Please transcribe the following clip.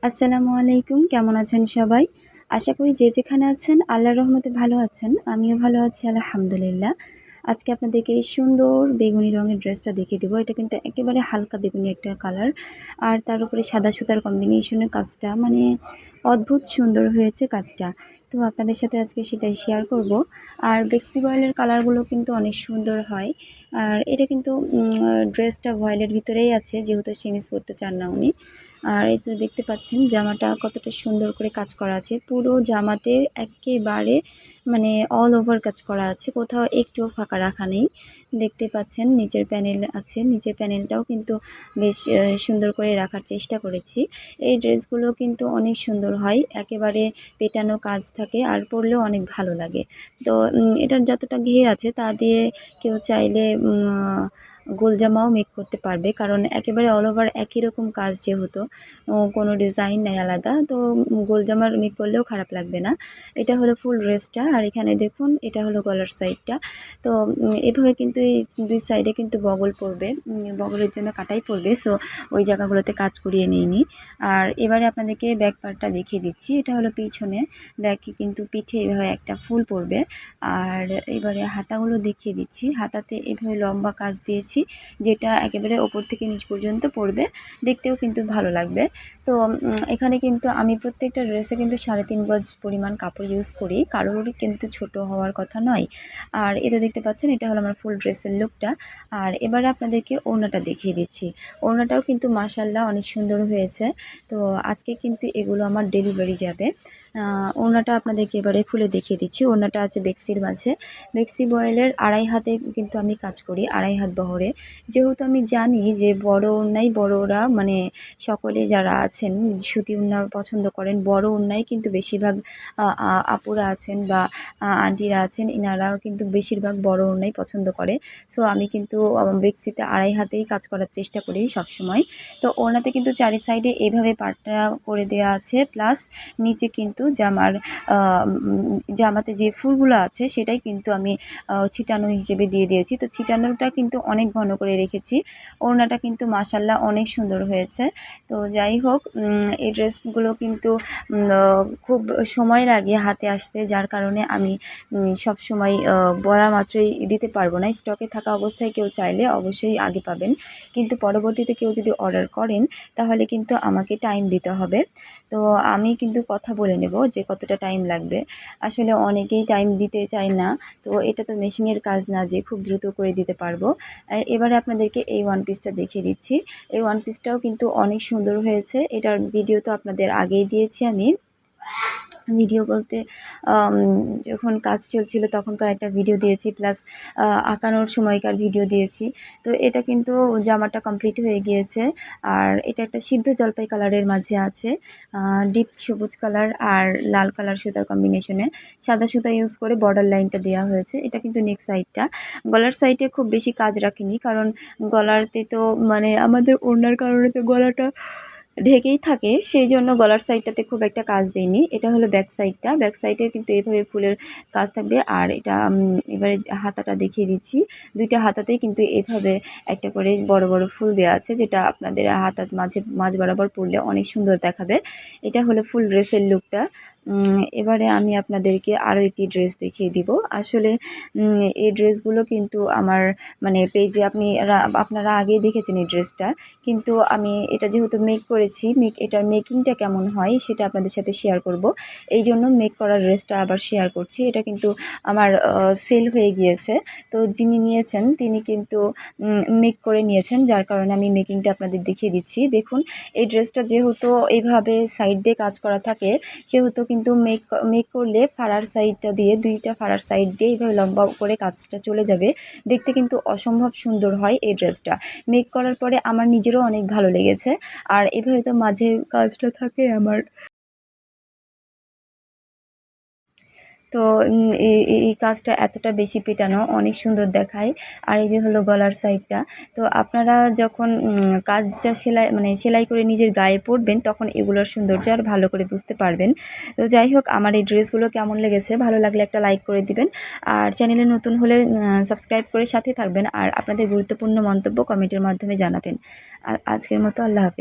আসসালামু আলাইকুম। কেমন আছেন সবাই? আশা করি যে যেখানে আছেন আল্লাহর রহমতে ভালো আছেন। আমিও ভালো আছি আলহামদুলিল্লাহ। আজকে আপনাদেরকে এই সুন্দর বেগুনি রঙের ড্রেসটা দেখিয়ে দেবো। এটা কিন্তু একেবারে হালকা বেগুনি একটা কালার। আর তার উপরে সাদা সুতার কম্বিনেশনের কাজটা মানে অদ্ভুত সুন্দর হয়েছে কাজটা। তো আপনাদের সাথে আজকে সেটাই শেয়ার করব। আর বেক্সি ভয়েলের কালারগুলো কিন্তু অনেক সুন্দর হয়। আর এটা কিন্তু ড্রেসটা ভয়েলের ভিতরেই আছে, যেহেতু সেমিস পরতে চান না উনি। আর এই তো দেখতে পাচ্ছেন জামাটা কতটা সুন্দর করে কাজ করা আছে। পুরো জামাতে একেবারে মানে অল ওভার কাজ করা আছে, কোথাও একটুও ফাঁকা রাখা নেই। দেখতে পাচ্ছেন নিচের প্যানেল আছে, নিচের প্যানেলটাও কিন্তু বেশ সুন্দর করে রাখার চেষ্টা করেছি। এই ড্রেসগুলো কিন্তু অনেক সুন্দর হয়, একেবারে পেটানো কাজ থাকে আর পরলেও অনেক ভালো লাগে। তো এটার যতটা ঘের আছে তা দিয়ে কেউ চাইলে গোল জামাও মেক করতে পারবে, কারণ একেবারে অল ওভার একই রকম কাজ, যেহেতু কোনো ডিজাইন নেই আলাদা, তো গোল জামার মেক করলেও খারাপ লাগবে না। এটা হলো ফুল ড্রেসটা, আর এখানে দেখুন এটা হলো গলার সাইডটা। তো এভাবে কিন্তু এই দুই সাইডে কিন্তু বগল পড়বে, বগলের জন্য কাটাই পড়বে, সো ওই জায়গাগুলোতে কাজ করিয়ে নিইনি। আর এবারে আপনাদেরকে ব্যাক পার্টটা দেখিয়ে দিচ্ছি। এটা হলো পিছনে, ব্যাকে কিন্তু পিঠে এভাবে একটা ফুল পড়বে। আর এবারে হাতাগুলো দেখিয়ে দিচ্ছি। হাতাতে এভাবে লম্বা কাজ দিয়েছি, যেটা একেবারে ওপর থেকে নিচ পর্যন্ত পড়বে, দেখতেও কিন্তু ভালো লাগবে। তো এখানে কিন্তু আমি প্রত্যেকটা ড্রেসে কিন্তু 3.5 গজ পরিমাণ কাপড় ইউজ করি, কারোর কিন্তু ছোট হওয়ার কথা নয়। আর এটা দেখতে পাচ্ছেন, এটা হলো আমার ফুল ড্রেসের লুকটা। আর এবারে আপনাদেরকে ওড়নাটা দেখিয়ে দিচ্ছি। ওড়নাটাও কিন্তু মাশাআল্লাহ অনেক সুন্দর হয়েছে। তো আজকে কিন্তু এগুলো আমার ডেলিভারি যাবে। ওড়নাটা আপনাদেরকে এবারে খুলে দেখিয়ে দিচ্ছি। ওড়নাটা আছে বেক্সির মাঝে, বেক্সি বয়েলের 2.5 হাতে কিন্তু আমি কাজ করি, 2.5 হাত বহরে। যেহেতু আমি জানি যে বড় ওড়নাই বড়রা মানে সকলে যারা আছেন সুতি ওড়না পছন্দ করেন, বড় ওড়নাই কিন্তু বেশিরভাগ আপুরা আছেন বা আন্টিরা আছেন, এনারাও কিন্তু বেশিরভাগ বড় ওড়নাই পছন্দ করে। সো আমি কিন্তু বেক্সিতে 2.5 হাতেই কাজ করার চেষ্টা করি সবসময়। তো ওড়নাতে কিন্তু চারি সাইডে এইভাবে পাটটা করে দেওয়া আছে, প্লাস নিচে কিন্তু জামাতে যে ফুলগুলো আছে সেটাই কিন্তু আমি ছিটানো হিসেবে দিয়ে দিয়েছি। তো ছিটানোটা কিন্তু অনেক ঘন করে রেখেছি। ওড়নাটা কিন্তু মাশাআল্লাহ অনেক সুন্দর হয়েছে। তো যাই হোক, এই ড্রেসগুলো কিন্তু খুব সময় লাগে হাতে আসতে, যার কারণে আমি সব সময় বলা মাত্রই দিতে পারবো না। স্টকে থাকা অবস্থায় কেউ চাইলে অবশ্যই আগে পাবেন, কিন্তু পরবর্তীতে কেউ যদি অর্ডার করেন তাহলে কিন্তু আমাকে টাইম দিতে হবে। তো আমি কিন্তু কথা বলে নেব যে কতটা টাইম লাগবে। আসলে অনেকেই টাইম দিতে চায় না, তো এটা তো মেশিনের কাজ না যে খুব দ্রুত করে দিতে পারবো। এবারে আপনাদেরকে এই ওয়ান পিসটা দেখিয়ে দিচ্ছি। এই ওয়ান পিসটাও কিন্তু অনেক সুন্দর হয়েছে। এটার ভিডিও তো আপনাদের আগেই দিয়েছি আমি। ভিডিও বলতে যখন কাজ চলছিল তখনকার একটা ভিডিও দিয়েছি, প্লাস আঁকানোর সময়কার ভিডিও দিয়েছি। তো এটা কিন্তু জামাটা কমপ্লিট হয়ে গিয়েছে। আর এটা একটা সিদ্ধ জলপাই কালারের মাঝে আছে, ডিপ সবুজ কালার আর লাল কালার সুতার কম্বিনেশনে সাদা সুতা ইউজ করে বর্ডার লাইনটা দেওয়া হয়েছে। এটা কিন্তু নেক সাইডটা, গলার সাইডে খুব বেশি কাজ রাখিনি, কারণ গলাতে তো মানে আমাদের ওড়নার কারণে তো গলাটা ঢেকেই থাকে, সেই জন্য গলার সাইডটাতে খুব একটা কাজ দেয়নি। এটা হলো ব্যাক সাইডটা, ব্যাক সাইডে কিন্তু এভাবে ফুলের কাজ থাকবে। আর এটা এবারে হাতাটা দেখিয়ে দিচ্ছি। দুইটা হাতাতেই কিন্তু এভাবে একটা করে বড় বড় ফুল দেওয়া আছে, যেটা আপনাদের হাতার মাঝ বরাবর পরলে অনেক সুন্দর দেখাবে। এটা হলো ফুল ড্রেসের লুকটা। এবারে আমি আপনাদেরকে আরও একটি ড্রেস দেখিয়ে দিব। আসলে এই ড্রেসগুলো কিন্তু আমার মানে পেজে আপনারা আগেই দেখেছেন এই ড্রেসটা, কিন্তু আমি এটা যেহেতু মেক করেছি, এটার মেকিংটা কেমন হয় সেটা আপনাদের সাথে শেয়ার করব। এই জন্য মেক করা ড্রেসটা আবার শেয়ার করছি। এটা কিন্তু আমার সেল হয়ে গিয়েছে, তো যিনি নিয়েছেন তিনি কিন্তু মেক করে নিয়েছেন, যার কারণে আমি মেকিংটা আপনাদের দেখিয়ে দিচ্ছি। দেখুন, এই ড্রেসটা যেহেতু এইভাবে সাইড দিয়ে কাজ করা থাকে, সেহেতু কিন্তু মেক করলে ফাড়ার সাইডটা দিয়ে, দুইটা ফাড়ার সাইড দিয়ে এইভাবে লম্বা করে কাজটা চলে যাবে, দেখতে কিন্তু অসম্ভব সুন্দর হয় এই ড্রেসটা। মেক করার পরে আমার নিজেরও অনেক ভালো লেগেছে। আর এভাবে তো মাঝের কাজটা থাকে আমার। তো এই কাজটা এতটা বেশি পেটানো অনেক সুন্দর দেখায়। আর এই যে হলো গলার সাইডটা। তো আপনারা যখন কাজটা সেলাই করে নিজের গায়ে পরবেন, তখন এগুলোর সৌন্দর্য আর ভালো করে বুঝতে পারবেন। তো যাই হোক, আমার এই ড্রেসগুলো কেমন লেগেছে, ভালো লাগলে একটা লাইক করে দিবেন। আর চ্যানেলে নতুন হলে সাবস্ক্রাইব করে সাথে থাকবেন। আর আপনাদের গুরুত্বপূর্ণ মন্তব্য কমেন্টের মাধ্যমে জানাবেন। আজকের মতো আল্লাহ হাফেজ।